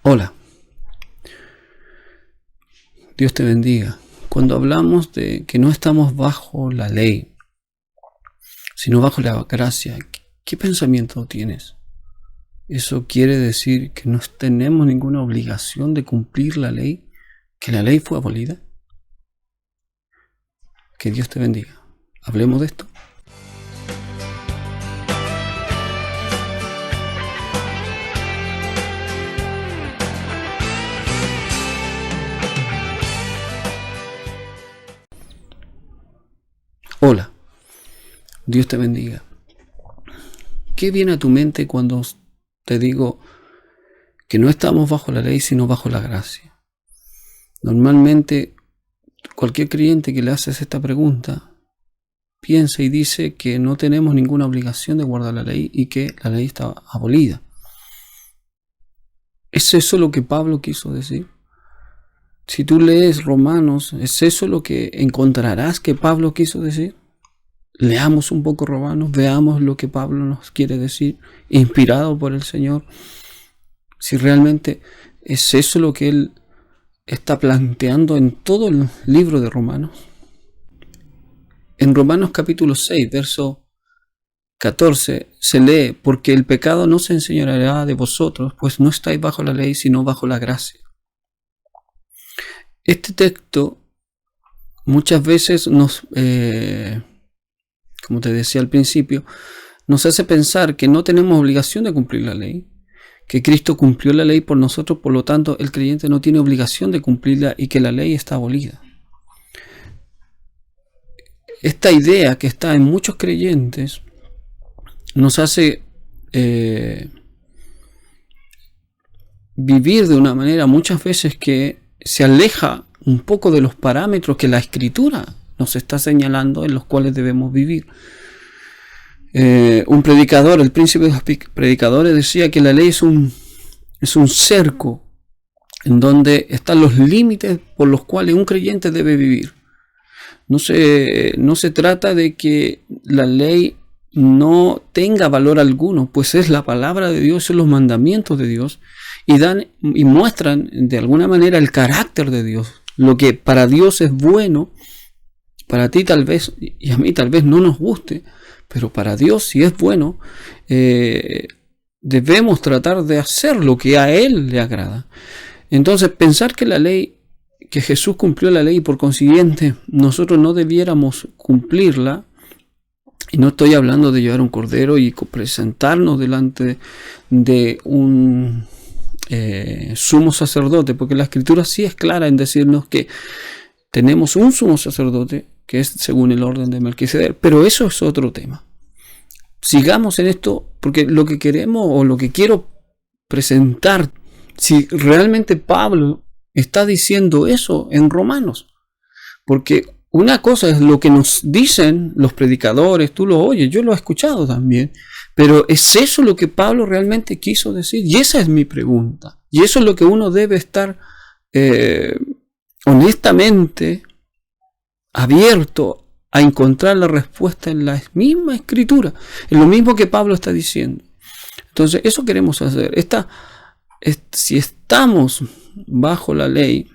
Hola, Dios te bendiga. Cuando hablamos de que no estamos bajo la ley, sino bajo la gracia, ¿qué pensamiento tienes? ¿Eso quiere decir que no tenemos ninguna obligación de cumplir la ley? ¿Que la ley fue abolida? Que Dios te bendiga. Hablemos de esto. Hola, Dios te bendiga. ¿Qué viene a tu mente cuando te digo que no estamos bajo la ley, sino bajo la gracia? Normalmente, cualquier creyente que le haces esta pregunta piensa y dice que no tenemos ninguna obligación de guardar la ley y que la ley está abolida. ¿Es eso lo que Pablo quiso decir? Si tú lees Romanos, ¿es eso lo que encontrarás que Pablo quiso decir? Leamos un poco Romanos, veamos lo que Pablo nos quiere decir, inspirado por el Señor. Si realmente es eso lo que él está planteando en todo el libro de Romanos. En Romanos capítulo 6, verso 14, se lee: porque el pecado no se enseñoreará de vosotros, pues no estáis bajo la ley, sino bajo la gracia. Este texto muchas veces nos, como te decía al principio, nos hace pensar que no tenemos obligación de cumplir la ley, que Cristo cumplió la ley por nosotros, por lo tanto el creyente no tiene obligación de cumplirla y que la ley está abolida. Esta idea que está en muchos creyentes nos hace vivir de una manera muchas veces que se aleja un poco de los parámetros que la Escritura nos está señalando en los cuales debemos vivir. Un predicador, el príncipe de los predicadores, decía que la ley es un cerco en donde están los límites por los cuales un creyente debe vivir. No se trata de que la ley no tenga valor alguno, pues es la palabra de Dios, son los mandamientos de Dios, y muestran de alguna manera el carácter de Dios. Lo que para Dios es bueno, para ti tal vez y a mí tal vez no nos guste, pero para Dios, si es bueno, debemos tratar de hacer lo que a Él le agrada. Entonces, pensar que la ley, que Jesús cumplió la ley y por consiguiente nosotros no debiéramos cumplirla, y no estoy hablando de llevar un cordero y presentarnos delante de un sumo sacerdote, porque la Escritura sí es clara en decirnos que tenemos un sumo sacerdote que es según el orden de Melquisedec, pero eso es otro tema. Sigamos en esto, porque lo que queremos o lo que quiero presentar, si realmente Pablo está diciendo eso en Romanos, porque una cosa es lo que nos dicen los predicadores, tú lo oyes, yo lo he escuchado también, pero ¿es eso lo que Pablo realmente quiso decir? Y esa es mi pregunta, y eso es lo que uno debe estar honestamente abierto a encontrar la respuesta en la misma Escritura, en lo mismo que Pablo está diciendo. Entonces, eso queremos hacer. Si estamos bajo la ley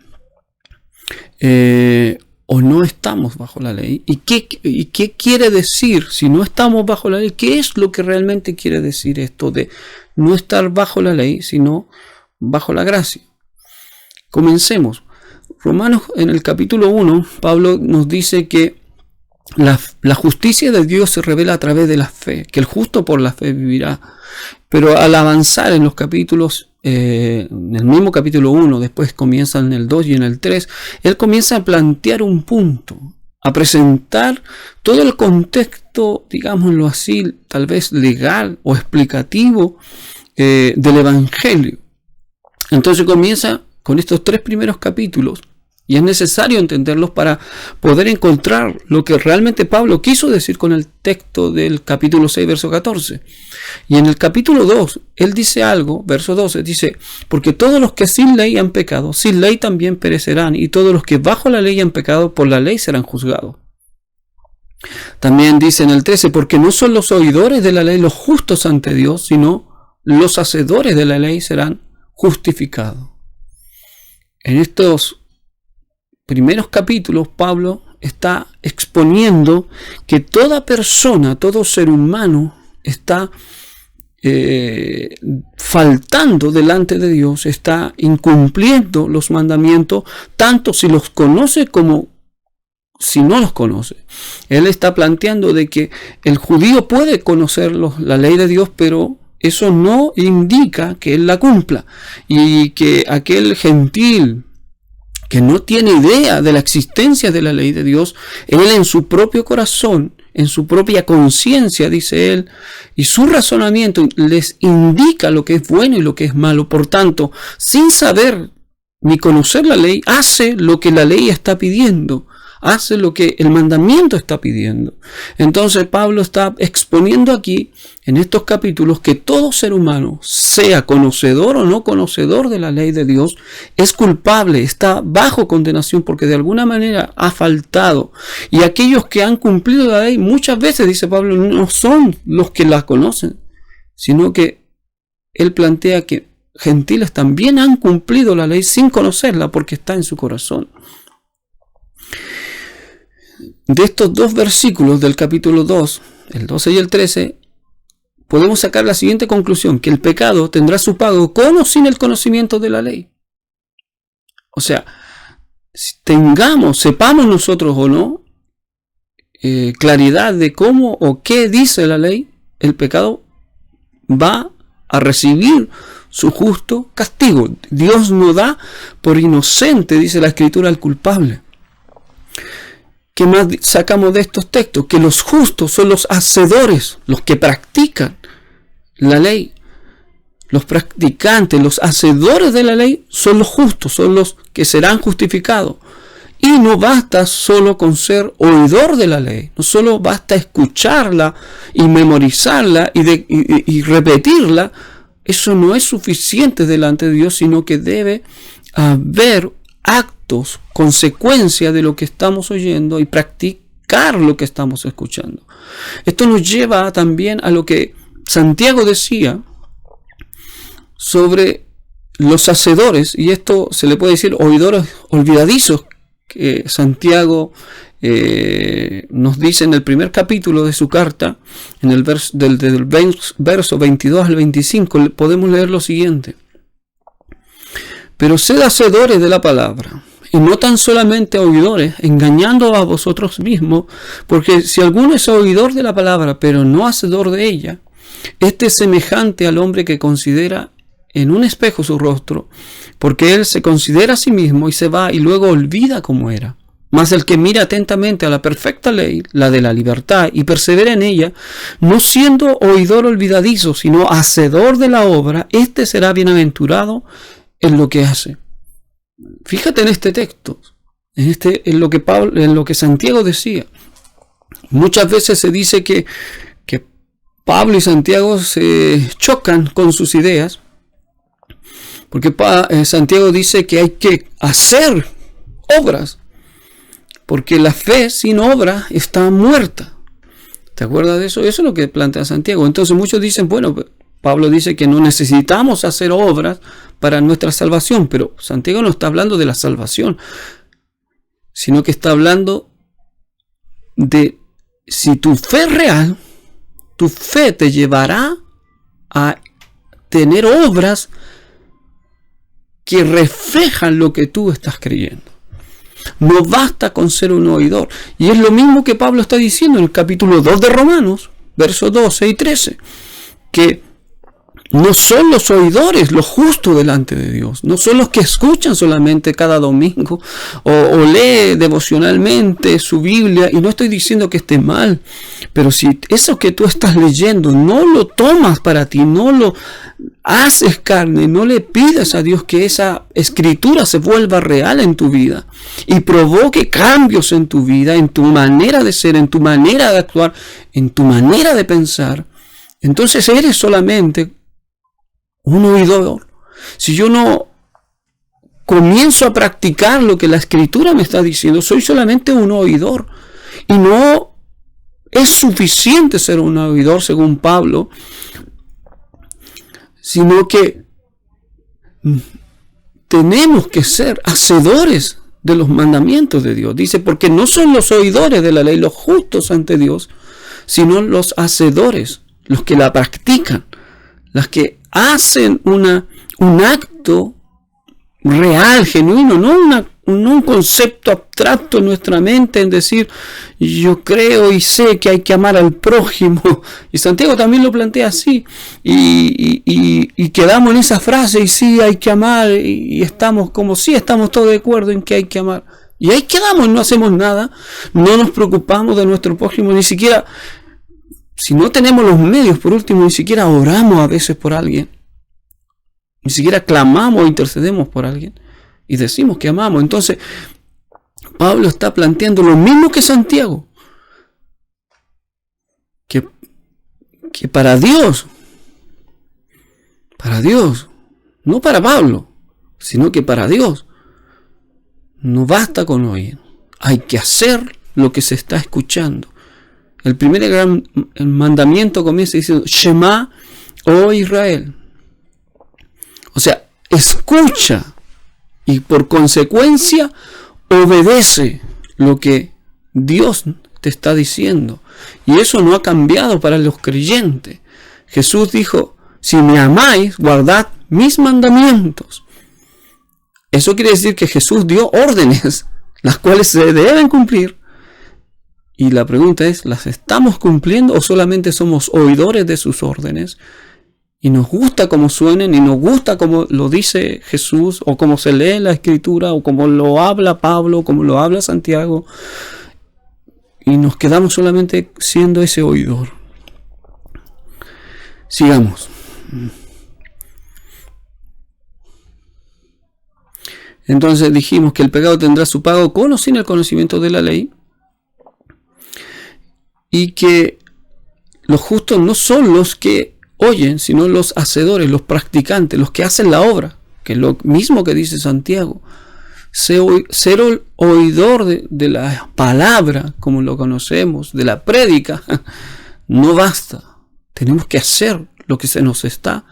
o no estamos bajo la ley, ¿y qué quiere decir si no estamos bajo la ley? ¿Qué es lo que realmente quiere decir esto de no estar bajo la ley, sino bajo la gracia? Comencemos. Romanos, en el capítulo 1, Pablo nos dice que la justicia de Dios se revela a través de la fe, que el justo por la fe vivirá. Pero al avanzar en los capítulos, en el mismo capítulo 1, después comienza en el 2 y en el 3, él comienza a plantear un punto, a presentar todo el contexto, digámoslo así, tal vez legal o explicativo del Evangelio. Entonces comienza con estos 3 primeros capítulos, y es necesario entenderlos para poder encontrar lo que realmente Pablo quiso decir con el texto del capítulo 6, verso 14. Y en el capítulo 2, él dice algo, verso 12, dice: porque todos los que sin ley han pecado, sin ley también perecerán, y todos los que bajo la ley han pecado, por la ley serán juzgados. También dice en el 13: porque no son los oidores de la ley los justos ante Dios, sino los hacedores de la ley serán justificado. En estos primeros capítulos, Pablo está exponiendo que toda persona, todo ser humano está faltando delante de Dios, está incumpliendo los mandamientos, tanto si los conoce como si no los conoce. Él está planteando de que el judío puede conocer la ley de Dios, pero eso no indica que él la cumpla, y que aquel gentil que no tiene idea de la existencia de la ley de Dios, él en su propio corazón, en su propia conciencia, dice él, y su razonamiento les indica lo que es bueno y lo que es malo. Por tanto, sin saber ni conocer la ley, hace lo que la ley está pidiendo, hace lo que el mandamiento está pidiendo. Entonces Pablo está exponiendo aquí, en estos capítulos, que todo ser humano, sea conocedor o no conocedor de la ley de Dios, es culpable, está bajo condenación, porque de alguna manera ha faltado. Y aquellos que han cumplido la ley, muchas veces, dice Pablo, no son los que la conocen, sino que él plantea que gentiles también han cumplido la ley sin conocerla, porque está en su corazón. De estos dos versículos del capítulo 2, el 12 y el 13, podemos sacar la siguiente conclusión: que el pecado tendrá su pago con o sin el conocimiento de la ley. O sea, sepamos nosotros o no claridad de cómo o qué dice la ley, el pecado va a recibir su justo castigo. Dios no da por inocente, dice la Escritura, al culpable. ¿Qué más sacamos de estos textos? Que los justos son los hacedores, los que practican la ley. Los practicantes, los hacedores de la ley son los justos, son los que serán justificados. Y no basta solo con ser oidor de la ley, no solo basta escucharla y memorizarla y repetirla. Eso no es suficiente delante de Dios, sino que debe haber actos, consecuencia de lo que estamos oyendo y practicar lo que estamos escuchando. Esto nos lleva también a lo que Santiago decía sobre los hacedores, y esto se le puede decir oidores olvidadizos, que Santiago nos dice en el primer capítulo de su carta, en el del verso 22 al 25, podemos leer lo siguiente: pero sed hacedores de la palabra, y no tan solamente oidores, engañando a vosotros mismos, porque si alguno es oidor de la palabra, pero no hacedor de ella, este es semejante al hombre que considera en un espejo su rostro, porque él se considera a sí mismo y se va y luego olvida cómo era. Mas el que mira atentamente a la perfecta ley, la de la libertad, y persevera en ella, no siendo oidor olvidadizo, sino hacedor de la obra, este será bienaventurado en lo que hace. Fíjate en este texto, en lo que Santiago decía. Muchas veces se dice que Pablo y Santiago se chocan con sus ideas, porque Santiago dice que hay que hacer obras, porque la fe sin obra está muerta. ¿Te acuerdas de eso? Eso es lo que plantea Santiago. Entonces muchos dicen, bueno, Pablo dice que no necesitamos hacer obras para nuestra salvación, pero Santiago no está hablando de la salvación, sino que está hablando de si tu fe es real, tu fe te llevará a tener obras que reflejan lo que tú estás creyendo. No basta con ser un oidor. Y es lo mismo que Pablo está diciendo en el capítulo 2 de Romanos, versos 12 y 13, que no son los oidores los justos delante de Dios, no son los que escuchan solamente cada domingo o lee devocionalmente su Biblia, y no estoy diciendo que esté mal, pero si eso que tú estás leyendo no lo tomas para ti, no lo haces carne, no le pides a Dios que esa escritura se vuelva real en tu vida y provoque cambios en tu vida, en tu manera de ser, en tu manera de actuar, en tu manera de pensar, entonces eres solamente un oidor. Si yo no comienzo a practicar lo que la Escritura me está diciendo, soy solamente un oidor. Y no es suficiente ser un oidor, según Pablo, sino que tenemos que ser hacedores de los mandamientos de Dios. Dice, porque no son los oidores de la ley los justos ante Dios, sino los hacedores, los que la practican, las que hacen un acto real, genuino, no un concepto abstracto en nuestra mente, en decir, yo creo y sé que hay que amar al prójimo. Y Santiago también lo plantea así, y quedamos en esa frase, y sí, hay que amar, y estamos como si estamos todos de acuerdo en que hay que amar. Y ahí quedamos, no hacemos nada, no nos preocupamos de nuestro prójimo, ni siquiera, si no tenemos los medios, por último, ni siquiera oramos a veces por alguien. Ni siquiera clamamos o intercedemos por alguien y decimos que amamos. Entonces, Pablo está planteando lo mismo que Santiago. Que para Dios, no para Pablo, sino que para Dios, no basta con oír. Hay que hacer lo que se está escuchando. El primer gran mandamiento comienza diciendo, Shema, oh Israel. O sea, escucha y por consecuencia obedece lo que Dios te está diciendo. Y eso no ha cambiado para los creyentes. Jesús dijo, si me amáis, guardad mis mandamientos. Eso quiere decir que Jesús dio órdenes, las cuales se deben cumplir. Y la pregunta es, ¿las estamos cumpliendo o solamente somos oidores de sus órdenes? Y nos gusta cómo suenen, y nos gusta cómo lo dice Jesús, o cómo se lee en la Escritura, o cómo lo habla Pablo, como lo habla Santiago, y nos quedamos solamente siendo ese oidor. Sigamos. Entonces dijimos que el pecado tendrá su pago con o sin el conocimiento de la ley, y que los justos no son los que oyen, sino los hacedores, los practicantes, los que hacen la obra, que es lo mismo que dice Santiago. Ser oidor de la palabra, como lo conocemos, de la prédica, no basta. Tenemos que hacer lo que se nos está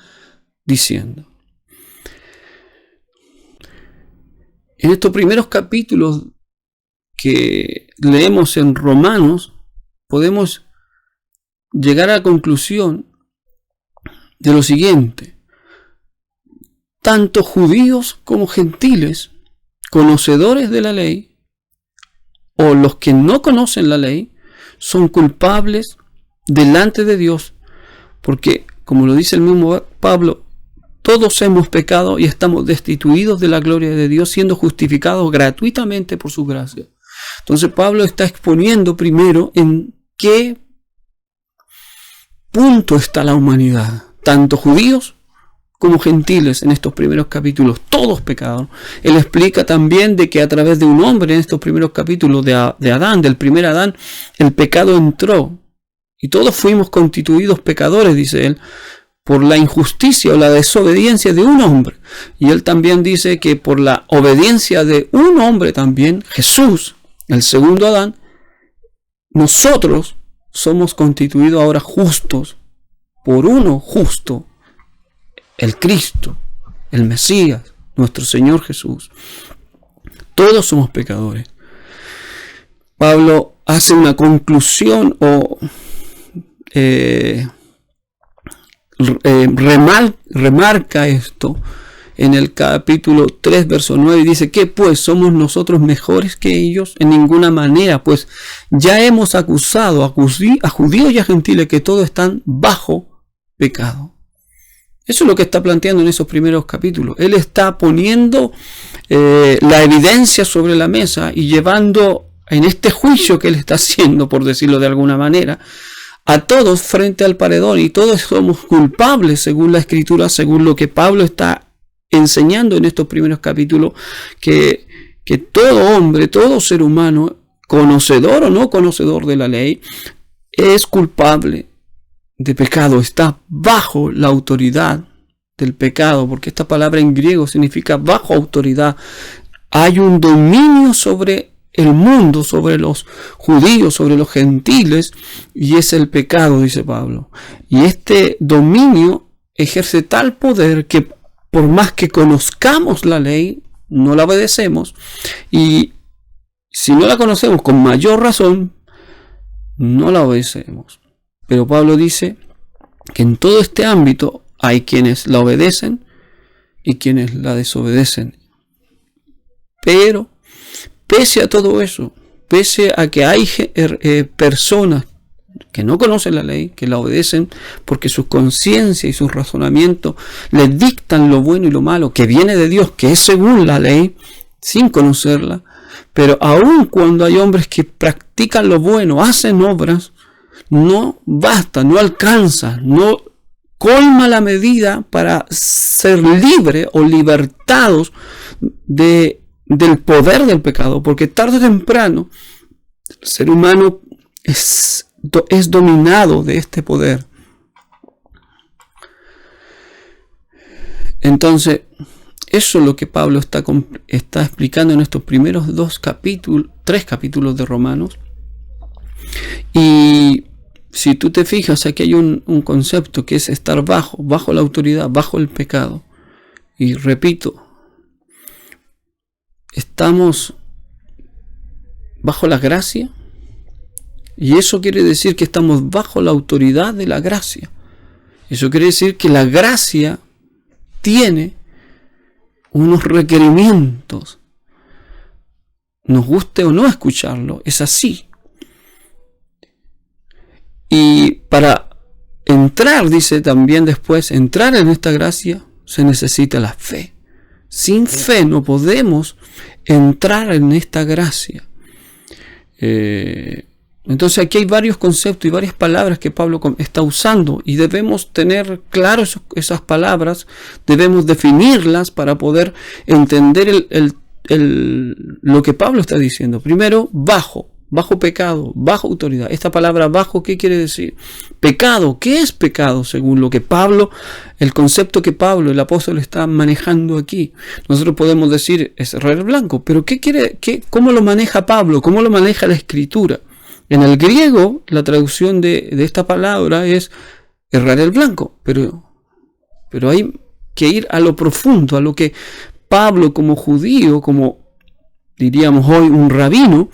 diciendo. En estos primeros capítulos que leemos en Romanos, podemos llegar a la conclusión de lo siguiente: tanto judíos como gentiles, conocedores de la ley, o los que no conocen la ley, son culpables delante de Dios, porque, como lo dice el mismo Pablo, todos hemos pecado y estamos destituidos de la gloria de Dios, siendo justificados gratuitamente por su gracia. Entonces Pablo está exponiendo primero en qué punto está la humanidad. Tanto judíos como gentiles en estos primeros capítulos, todos pecaron. Él explica también de que a través de un hombre en estos primeros capítulos de Adán, del primer Adán, el pecado entró. Y todos fuimos constituidos pecadores, dice él, por la injusticia o la desobediencia de un hombre. Y él también dice que por la obediencia de un hombre también, Jesús, el segundo Adán, nosotros somos constituidos ahora justos por uno justo, el Cristo, el Mesías, nuestro Señor Jesús. Todos somos pecadores. Pablo hace una conclusión o remarca esto en el capítulo 3, verso 9, y dice: ¿qué pues? ¿Somos nosotros mejores que ellos? En ninguna manera, pues ya hemos acusado a judíos y a gentiles que todos están bajo pecado. Eso es lo que está planteando en esos primeros capítulos. Él está poniendo la evidencia sobre la mesa y llevando en este juicio que él está haciendo, por decirlo de alguna manera, a todos frente al paredón, y todos somos culpables según la Escritura, según lo que Pablo está enseñando en estos primeros capítulos, que todo hombre, todo ser humano, conocedor o no conocedor de la ley, es culpable de pecado, está bajo la autoridad del pecado, porque esta palabra en griego significa bajo autoridad. Hay un dominio sobre el mundo, sobre los judíos, sobre los gentiles, y es el pecado, dice Pablo. Y este dominio ejerce tal poder que por más que conozcamos la ley, no la obedecemos, y si no la conocemos con mayor razón, no la obedecemos. Pero Pablo dice que en todo este ámbito hay quienes la obedecen y quienes la desobedecen. Pero pese a todo eso, pese a que hay personas que no conocen la ley, que la obedecen porque su conciencia y su razonamiento les dictan lo bueno y lo malo, que viene de Dios, que es según la ley, sin conocerla, pero aun cuando hay hombres que practican lo bueno, hacen obras, no basta, no alcanza, no colma la medida para ser libre o libertados del poder del pecado, porque tarde o temprano el ser humano es dominado de este poder. Entonces, eso es lo que Pablo está explicando en estos primeros 3 capítulos de Romanos. Y si tú te fijas, aquí hay un concepto que es estar bajo la autoridad, bajo el pecado. Y repito, estamos bajo la gracia, y eso quiere decir que estamos bajo la autoridad de la gracia. Eso quiere decir que la gracia tiene unos requerimientos. Nos guste o no escucharlo, es así. Y para entrar, dice también después, entrar en esta gracia, se necesita la fe. Sin fe no podemos entrar en esta gracia. Entonces aquí hay varios conceptos y varias palabras que Pablo está usando, y debemos tener claro esas palabras, debemos definirlas para poder entender lo que Pablo está diciendo. Primero, bajo pecado, bajo autoridad. Esta palabra bajo, ¿qué quiere decir? Pecado, ¿qué es pecado? Según lo que Pablo, el concepto que Pablo, el apóstol, está manejando aquí. Nosotros podemos decir, es errar el blanco, pero ¿cómo lo maneja Pablo? ¿Cómo lo maneja la Escritura? En el griego, la traducción de esta palabra es errar el blanco, pero hay que ir a lo profundo, a lo que Pablo, como judío, como diríamos hoy un rabino,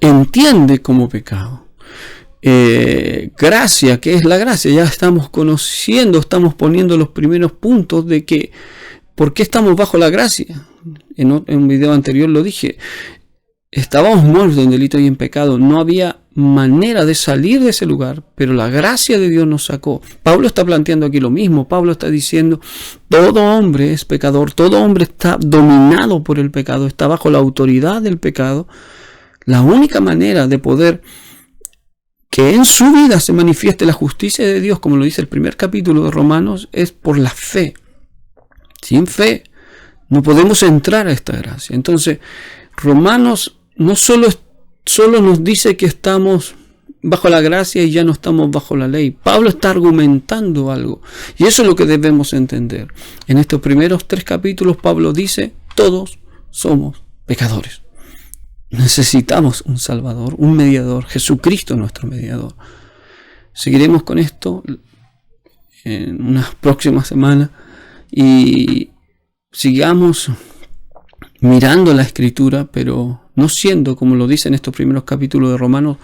entiende como pecado. Gracia, ¿qué es la gracia? Ya estamos conociendo, estamos poniendo los primeros puntos de que ¿por qué estamos bajo la gracia? En un video anterior lo dije. Estábamos muertos en delito y en pecado. No había manera de salir de ese lugar, pero la gracia de Dios nos sacó. Pablo está planteando aquí lo mismo. Pablo está diciendo, todo hombre es pecador, todo hombre está dominado por el pecado, está bajo la autoridad del pecado. La única manera de poder que en su vida se manifieste la justicia de Dios, como lo dice el primer capítulo de Romanos, es por la fe. Sin fe no podemos entrar a esta gracia. Entonces, Romanos no solo nos dice que estamos bajo la gracia y ya no estamos bajo la ley. Pablo está argumentando algo, y eso es lo que debemos entender. En estos primeros 3 capítulos Pablo dice, todos somos pecadores. Necesitamos un Salvador, un mediador, Jesucristo nuestro mediador. Seguiremos con esto en unas próximas semanas y sigamos mirando la Escritura, pero no siendo, como lo dice en estos primeros capítulos de Romanos,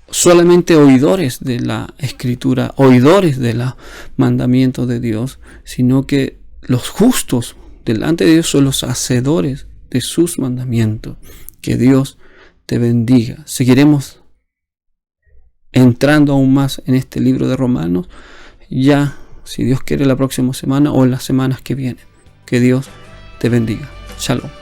solamente oidores de la Escritura, oidores de los mandamientos de Dios, sino que los justos delante de Dios son los hacedores de sus mandamientos. Que Dios te bendiga. Seguiremos entrando aún más en este libro de Romanos, ya, si Dios quiere, la próxima semana o en las semanas que vienen. Que Dios te bendiga. Shalom.